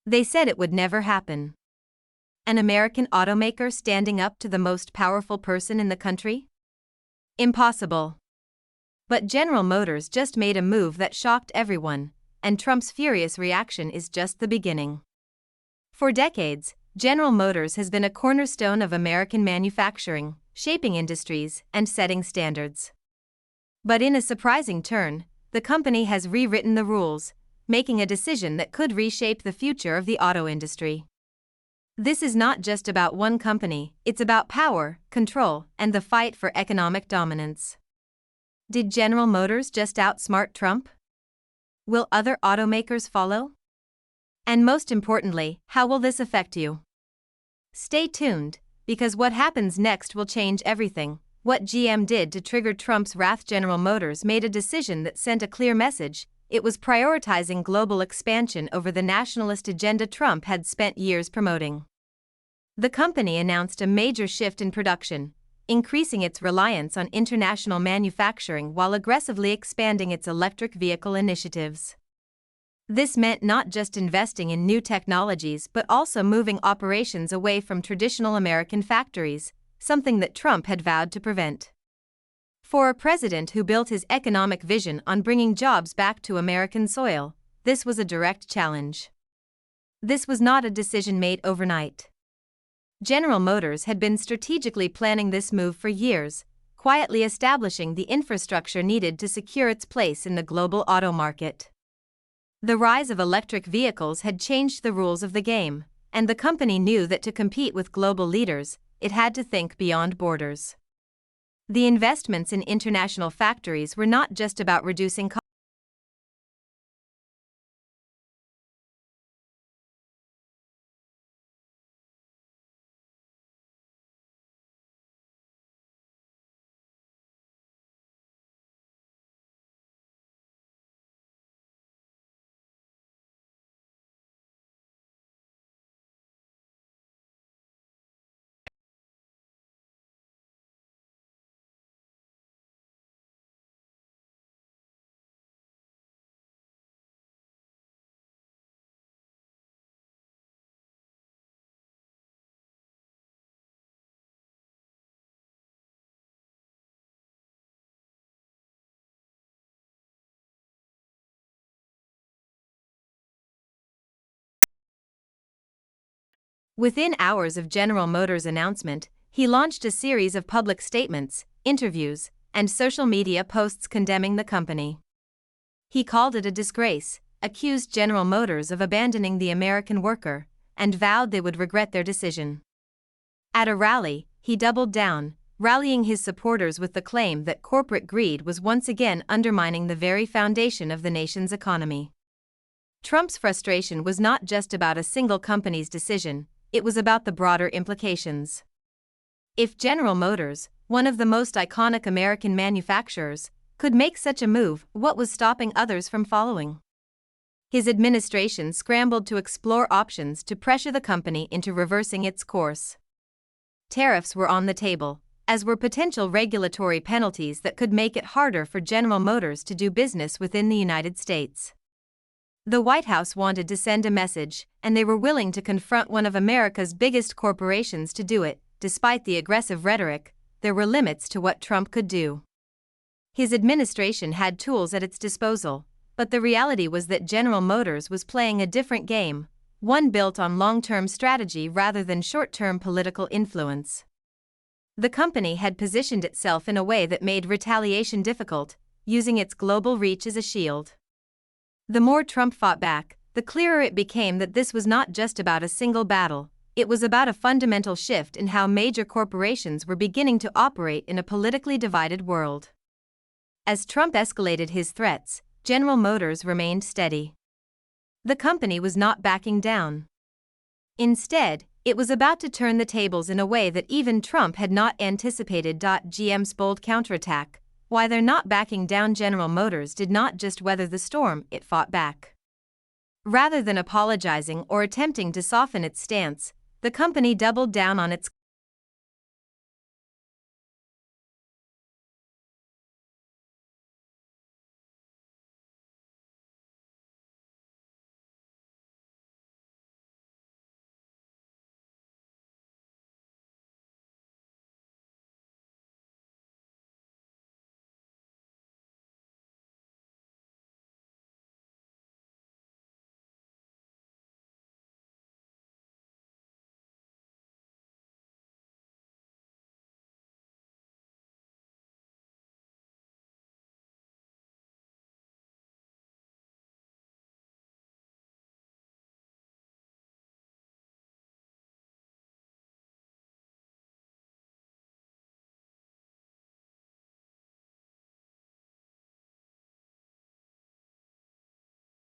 They said it would never happen. An American automaker standing up to the most powerful person in the country? Impossible. But General Motors just made a move that shocked everyone, and Trump's furious reaction is just the beginning. For decades, General Motors has been a cornerstone of American manufacturing, shaping industries, and setting standards. But in a surprising turn, the company has rewritten the rules, making a decision that could reshape the future of the auto industry. This is not just about one company, it's about power, control, and the fight for economic dominance. Did General Motors just outsmart Trump? Will other automakers follow? And most importantly, how will this affect you? Stay tuned, because what happens next will change everything. What GM did to trigger Trump's wrath. General Motors made a decision that sent a clear message. It was prioritizing global expansion over the nationalist agenda Trump had spent years promoting. The company announced a major shift in production, increasing its reliance on international manufacturing while aggressively expanding its electric vehicle initiatives. This meant not just investing in new technologies but also moving operations away from traditional American factories, something that Trump had vowed to prevent. For a president who built his economic vision on bringing jobs back to American soil, this was a direct challenge. This was not a decision made overnight. General Motors had been strategically planning this move for years, quietly establishing the infrastructure needed to secure its place in the global auto market. The rise of electric vehicles had changed the rules of the game, and the company knew that to compete with global leaders, it had to think beyond borders. The investments in international factories were not just about reducing costs. Within hours of General Motors' announcement, he launched a series of public statements, interviews, and social media posts condemning the company. He called it a disgrace, accused General Motors of abandoning the American worker, and vowed they would regret their decision. At a rally, he doubled down, rallying his supporters with the claim that corporate greed was once again undermining the very foundation of the nation's economy. Trump's frustration was not just about a single company's decision, it was about the broader implications. If General Motors, one of the most iconic American manufacturers, could make such a move, what was stopping others from following? His administration scrambled to explore options to pressure the company into reversing its course. Tariffs were on the table, as were potential regulatory penalties that could make it harder for General Motors to do business within the United States. The White House wanted to send a message, and they were willing to confront one of America's biggest corporations to do it. Despite the aggressive rhetoric, there were limits to what Trump could do. His administration had tools at its disposal, but the reality was that General Motors was playing a different game, one built on long-term strategy rather than short-term political influence. The company had positioned itself in a way that made retaliation difficult, using its global reach as a shield. The more Trump fought back, the clearer it became that this was not just about a single battle, it was about a fundamental shift in how major corporations were beginning to operate in a politically divided world. As Trump escalated his threats, General Motors remained steady. The company was not backing down. Instead, it was about to turn the tables in a way that even Trump had not anticipated. GM's bold counterattack. Why they're not backing down. General Motors did not just weather the storm, it fought back. Rather than apologizing or attempting to soften its stance, the company doubled down on its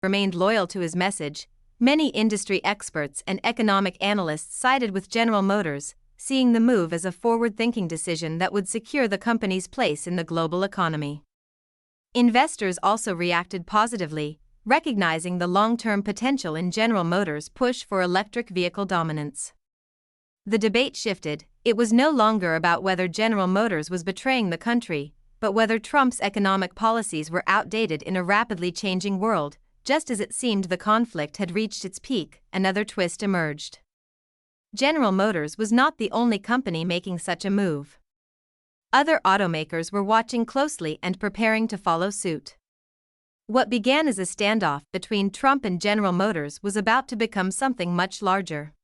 remained loyal to his message, many industry experts and economic analysts sided with General Motors, seeing the move as a forward-thinking decision that would secure the company's place in the global economy. Investors also reacted positively, recognizing the long-term potential in General Motors' push for electric vehicle dominance. The debate shifted. It was no longer about whether General Motors was betraying the country, but whether Trump's economic policies were outdated in a rapidly changing world. Just as it seemed the conflict had reached its peak, another twist emerged. General Motors was not the only company making such a move. Other automakers were watching closely and preparing to follow suit. What began as a standoff between Trump and General Motors was about to become something much larger.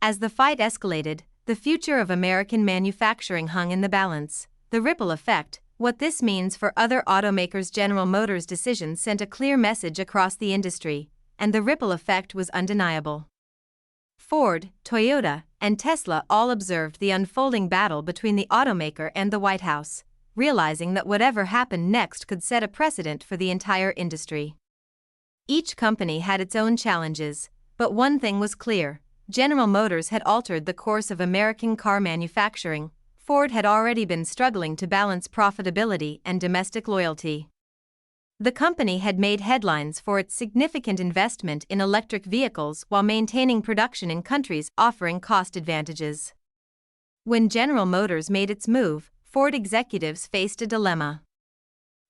As the fight escalated, the future of American manufacturing hung in the balance. The ripple effect, what this means for other automakers. General Motors' decision sent a clear message across the industry, and the ripple effect was undeniable. Ford, Toyota, and Tesla all observed the unfolding battle between the automaker and the White House, realizing that whatever happened next could set a precedent for the entire industry. Each company had its own challenges, but one thing was clear: General Motors had altered the course of American car manufacturing. Ford had already been struggling to balance profitability and domestic loyalty. The company had made headlines for its significant investment in electric vehicles while maintaining production in countries offering cost advantages. When General Motors made its move, Ford executives faced a dilemma.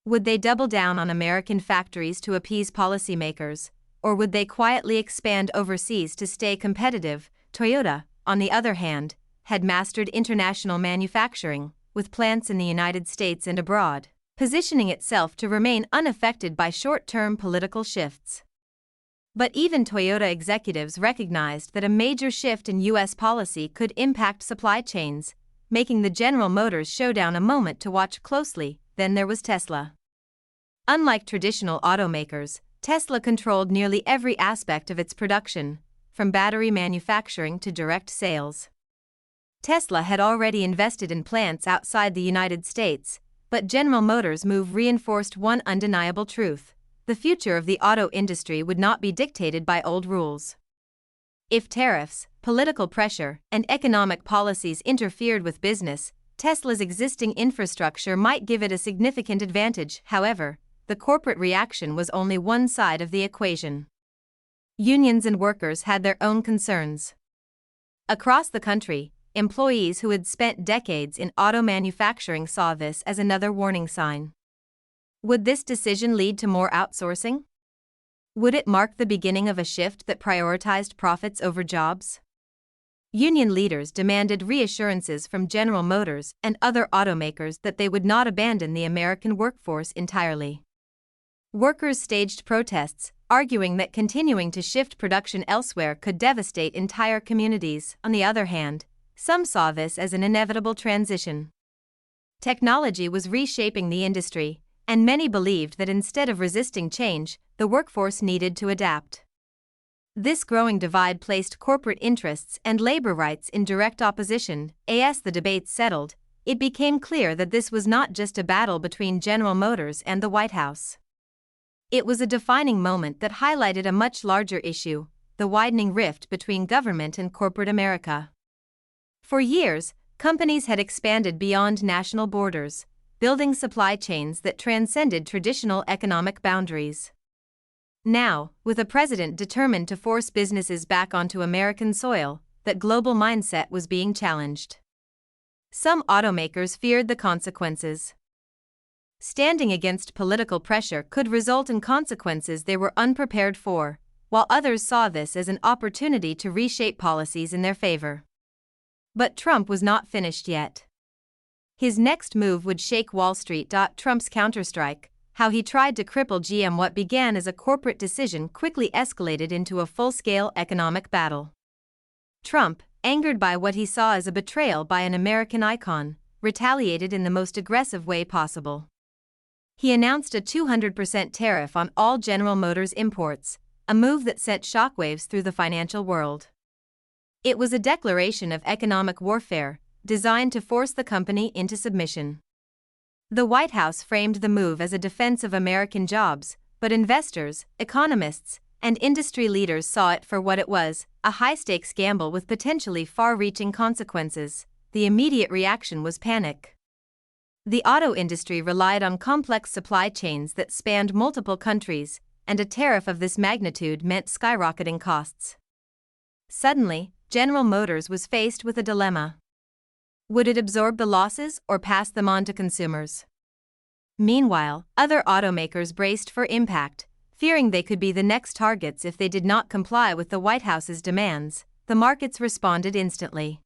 Would they double down on American factories to appease policymakers, or would they quietly expand overseas to stay competitive? Toyota, on the other hand, had mastered international manufacturing, with plants in the United States and abroad, positioning itself to remain unaffected by short-term political shifts. But even Toyota executives recognized that a major shift in U.S. policy could impact supply chains, making the General Motors showdown a moment to watch closely. Then there was Tesla. Unlike traditional automakers, Tesla controlled nearly every aspect of its production, from battery manufacturing to direct sales. Tesla had already invested in plants outside the United States, but General Motors' move reinforced one undeniable truth: the future of the auto industry would not be dictated by old rules. If tariffs, political pressure, and economic policies interfered with business, Tesla's existing infrastructure might give it a significant advantage. However, the corporate reaction was only one side of the equation. Unions and workers had their own concerns. Across the country, employees who had spent decades in auto manufacturing saw this as another warning sign. Would this decision lead to more outsourcing? Would it mark the beginning of a shift that prioritized profits over jobs? Union leaders demanded reassurances from General Motors and other automakers that they would not abandon the American workforce entirely. Workers staged protests, arguing that continuing to shift production elsewhere could devastate entire communities. On the other hand, some saw this as an inevitable transition. Technology was reshaping the industry, and many believed that instead of resisting change, the workforce needed to adapt. This growing divide placed corporate interests and labor rights in direct opposition. As the debates settled, it became clear that this was not just a battle between General Motors and the White House. It was a defining moment that highlighted a much larger issue: the widening rift between government and corporate America. For years, companies had expanded beyond national borders, building supply chains that transcended traditional economic boundaries. Now, with a president determined to force businesses back onto American soil, that global mindset was being challenged. Some automakers feared the consequences. Standing against political pressure could result in consequences they were unprepared for, while others saw this as an opportunity to reshape policies in their favor. But Trump was not finished yet. His next move would shake Wall Street. Trump's counterstrike, how he tried to cripple GM. What began as a corporate decision quickly escalated into a full-scale economic battle. Trump, angered by what he saw as a betrayal by an American icon, retaliated in the most aggressive way possible. He announced a 200% tariff on all General Motors imports, a move that sent shockwaves through the financial world. It was a declaration of economic warfare, designed to force the company into submission. The White House framed the move as a defense of American jobs, but investors, economists, and industry leaders saw it for what it was, a high-stakes gamble with potentially far-reaching consequences. The immediate reaction was panic. The auto industry relied on complex supply chains that spanned multiple countries, and a tariff of this magnitude meant skyrocketing costs. Suddenly, General Motors was faced with a dilemma. Would it absorb the losses or pass them on to consumers? Meanwhile, other automakers braced for impact, fearing they could be the next targets if they did not comply with the White House's demands. The markets responded instantly.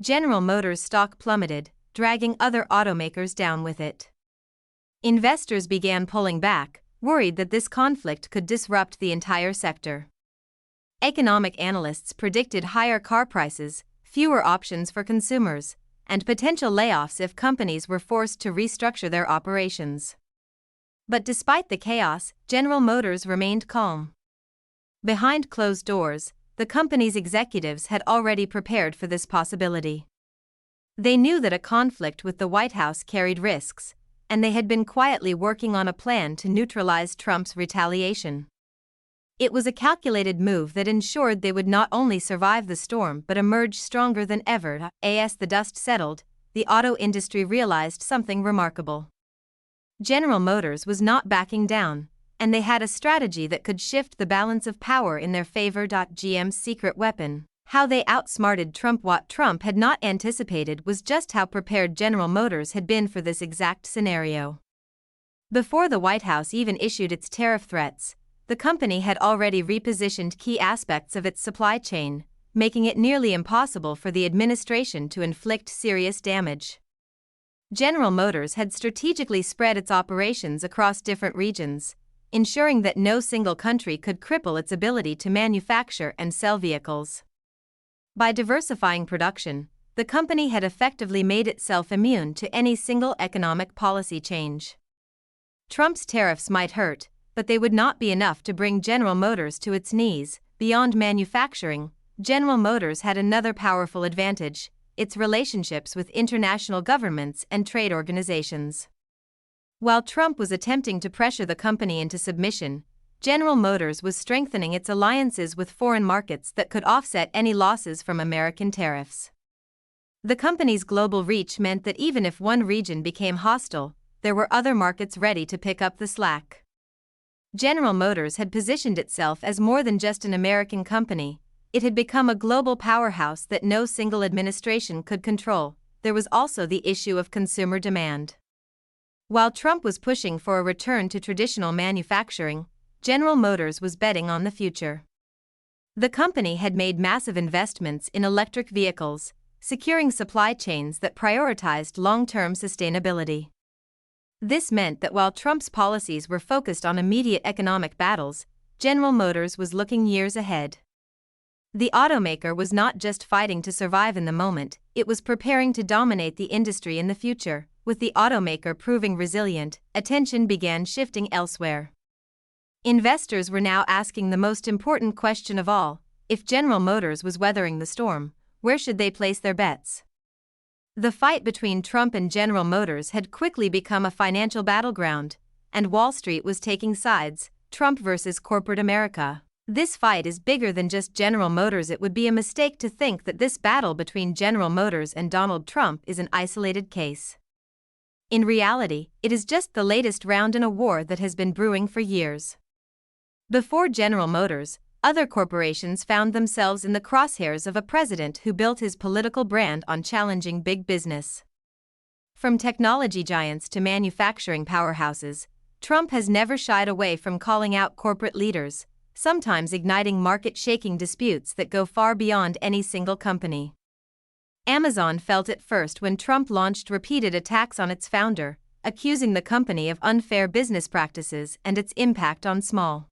General Motors' stock plummeted, dragging other automakers down with it. Investors began pulling back, worried that this conflict could disrupt the entire sector. Economic analysts predicted higher car prices, fewer options for consumers, and potential layoffs if companies were forced to restructure their operations. But despite the chaos, General Motors remained calm. Behind closed doors, the company's executives had already prepared for this possibility. They knew that a conflict with the White House carried risks, and they had been quietly working on a plan to neutralize Trump's retaliation. It was a calculated move that ensured they would not only survive the storm but emerge stronger than ever. As the dust settled, the auto industry realized something remarkable. General Motors was not backing down, and they had a strategy that could shift the balance of power in their favor. GM's secret weapon, how they outsmarted Trump. What Trump had not anticipated was just how prepared General Motors had been for this exact scenario. Before the White House even issued its tariff threats, the company had already repositioned key aspects of its supply chain, making it nearly impossible for the administration to inflict serious damage. General Motors had strategically spread its operations across different regions, ensuring that no single country could cripple its ability to manufacture and sell vehicles. By diversifying production, the company had effectively made itself immune to any single economic policy change. Trump's tariffs might hurt, but they would not be enough to bring General Motors to its knees. Beyond manufacturing, General Motors had another powerful advantage: its relationships with international governments and trade organizations. While Trump was attempting to pressure the company into submission, General Motors was strengthening its alliances with foreign markets that could offset any losses from American tariffs. The company's global reach meant that even if one region became hostile, there were other markets ready to pick up the slack. General Motors had positioned itself as more than just an American company. It had become a global powerhouse that no single administration could control. There was also the issue of consumer demand. While Trump was pushing for a return to traditional manufacturing, General Motors was betting on the future. The company had made massive investments in electric vehicles, securing supply chains that prioritized long-term sustainability. This meant that while Trump's policies were focused on immediate economic battles, General Motors was looking years ahead. The automaker was not just fighting to survive in the moment, it was preparing to dominate the industry in the future. With the automaker proving resilient, attention began shifting elsewhere. Investors were now asking the most important question of all: if General Motors was weathering the storm, where should they place their bets? The fight between Trump and General Motors had quickly become a financial battleground, and Wall Street was taking sides: Trump versus corporate America. This fight is bigger than just General Motors. It would be a mistake to think that this battle between General Motors and Donald Trump is an isolated case. In reality, it is just the latest round in a war that has been brewing for years. Before General Motors, other corporations found themselves in the crosshairs of a president who built his political brand on challenging big business. From technology giants to manufacturing powerhouses, Trump has never shied away from calling out corporate leaders, sometimes igniting market-shaking disputes that go far beyond any single company. Amazon felt it first when Trump launched repeated attacks on its founder, accusing the company of unfair business practices and its impact on small